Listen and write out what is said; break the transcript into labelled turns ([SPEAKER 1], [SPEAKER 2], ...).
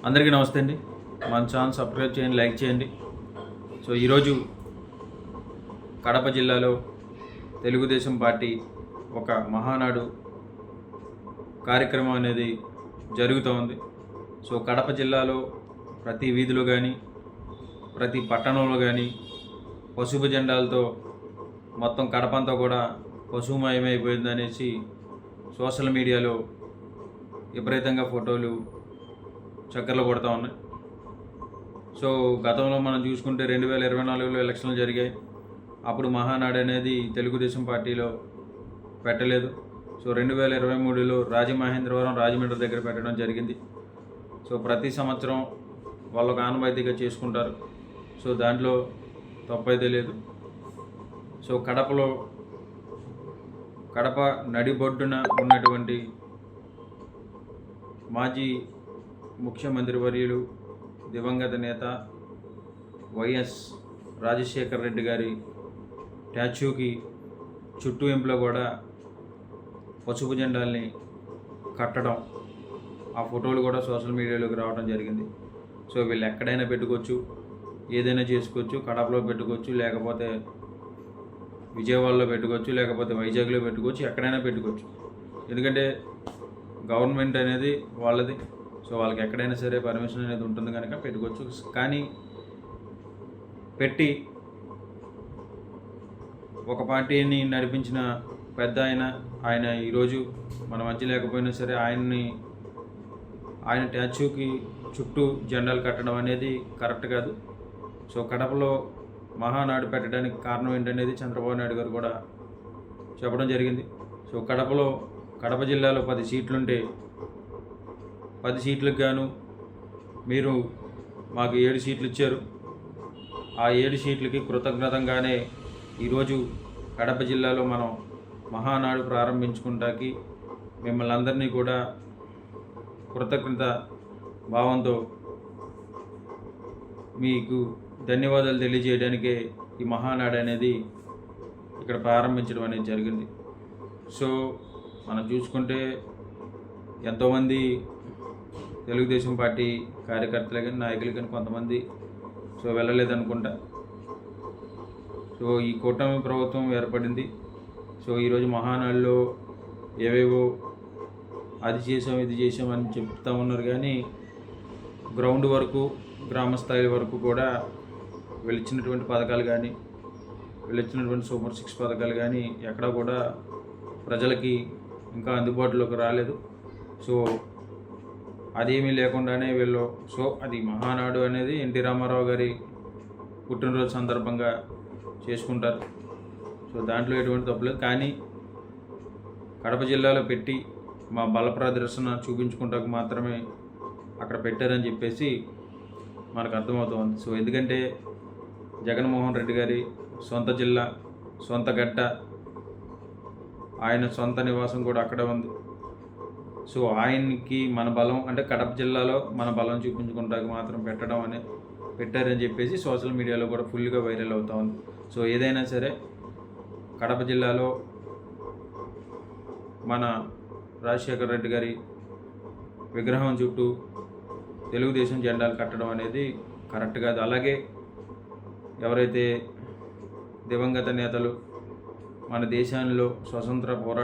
[SPEAKER 1] అందరికీ నమస్తే అండి. మన ఛానల్ సబ్స్క్రైబ్ చేయండి, లైక్ చేయండి. సో ఈరోజు కడప జిల్లాలో తెలుగుదేశం పార్టీ ఒక మహానాడు కార్యక్రమం అనేది జరుగుతూ ఉంది. సో కడప జిల్లాలో ప్రతి వీధిలో కానీ ప్రతి పట్టణంలో కానీ పసుపు జెండాలతో మొత్తం కడప అంతా కూడా పశుమయమైపోయిందనేసి సోషల్ మీడియాలో విపరీతంగా ఫోటోలు చక్కర్లు కొడతా ఉన్నాయి. సో గతంలో మనం చూసుకుంటే 2024లో ఎలక్షన్లు జరిగాయి. అప్పుడు మహానాడు అనేది తెలుగుదేశం పార్టీలో పెట్టలేదు. సో 2023లో రాజమహేంద్రవరం రాజమండ్రి దగ్గర పెట్టడం జరిగింది. సో ప్రతి సంవత్సరం వాళ్ళకు ఆనవాయితీగా చేసుకుంటారు. సో దాంట్లో తప్పైతే లేదు. సో కడప నడిబొడ్డున ఉన్నటువంటి మాజీ ముఖ్యమంత్రి వర్యులు దివంగత నేత వైఎస్ రాజశేఖర్ రెడ్డి గారి స్టాచ్యూకి చుట్టూ ఇంపులో కూడా పసుపు జెండాల్ని కట్టడం, ఆ ఫోటోలు కూడా సోషల్ మీడియాలోకి రావడం జరిగింది. సో వీళ్ళు ఎక్కడైనా పెట్టుకోవచ్చు, ఏదైనా చేసుకోవచ్చు. కడపలో పెట్టుకోవచ్చు, లేకపోతే విజయవాడలో పెట్టుకోవచ్చు, లేకపోతే వైజాగ్లో పెట్టుకోవచ్చు, ఎక్కడైనా పెట్టుకోవచ్చు. ఎందుకంటే గవర్నమెంట్ అనేది వాళ్ళది. సో వాళ్ళకి ఎక్కడైనా సరే పర్మిషన్ అనేది ఉంటుంది కనుక పెట్టుకోవచ్చు. కానీ పెట్టి ఒక పార్టీని నడిపించిన పెద్ద ఆయన ఈరోజు మన మధ్య లేకపోయినా సరే ఆయన స్టాచ్యూకి చుట్టూ జెండాలు కట్టడం అనేది కరెక్ట్ కాదు. సో కడపలో మహానాడు పెట్టడానికి కారణం ఏంటనేది చంద్రబాబు నాయుడు గారు కూడా చెప్పడం జరిగింది. సో కడప జిల్లాలో 10 సీట్లుంటే 10 సీట్లకు గాను మీరు మాకు 7 సీట్లు ఇచ్చారు. ఆ 7 సీట్లకి కృతజ్ఞతంగానే ఈరోజు కడప జిల్లాలో మనం మహానాడు ప్రారంభించుకుంటాకి మిమ్మల్ని అందరినీ కూడా కృతజ్ఞత భావంతో మీకు ధన్యవాదాలు తెలియజేయడానికే ఈ మహానాడు అనేది ఇక్కడ ప్రారంభించడం అనేది జరిగింది. సో మనం చూసుకుంటే ఎంతోమంది తెలుగుదేశం పార్టీ కార్యకర్తలు కానీ నాయకులు కానీ కొంతమంది సో వెళ్ళలేదనుకుంటా. సో ఈ కూటమి ప్రభుత్వం ఏర్పడింది. సో ఈరోజు మహానాడులో ఏవేవో అది చేసాం ఇది చేసామని చెప్తా ఉన్నారు. కానీ గ్రౌండ్ వరకు, గ్రామ స్థాయి వరకు కూడా వెళ్ళిచ్చినటువంటి పథకాలు కానీ, వెళ్ళిచ్చినటువంటి సూపర్ 6 పథకాలు కానీ ఎక్కడా కూడా ప్రజలకి ఇంకా అందుబాటులోకి రాలేదు. సో అదేమీ లేకుండానే వీళ్ళు అది మహానాడు అనేది ఎన్టీ రామారావు గారి పుట్టినరోజు సందర్భంగా చేసుకుంటారు. సో దాంట్లో ఎటువంటి తప్పులేదు. కానీ కడప జిల్లాలో పెట్టి మా బల ప్రదర్శన చూపించుకుంటాకు మాత్రమే అక్కడ పెట్టారని చెప్పేసి మనకు అర్థమవుతుంది. సో ఎందుకంటే జగన్మోహన్ రెడ్డి గారి సొంత జిల్లా, సొంత గడ్డ, ఆయన సొంత నివాసం కూడా అక్కడే ఉంది. సో ఆయనకి మన బలం అంటే కడప జిల్లాలో మన బలం చూపించుకుంటానికి మాత్రం పెట్టారని చెప్పేసి సోషల్ మీడియాలో కూడా ఫుల్గా వైరల్ అవుతూ ఉంది. సో ఏదైనా సరే కడప జిల్లాలో మన రాజశేఖర్ రెడ్డి గారి విగ్రహం చుట్టూ తెలుగుదేశం జెండాలు కట్టడం అనేది కరెక్ట్ కాదు. అలాగే ఎవరైతే దివంగత నేతలు మన దేశంలో స్వతంత్ర పోరాట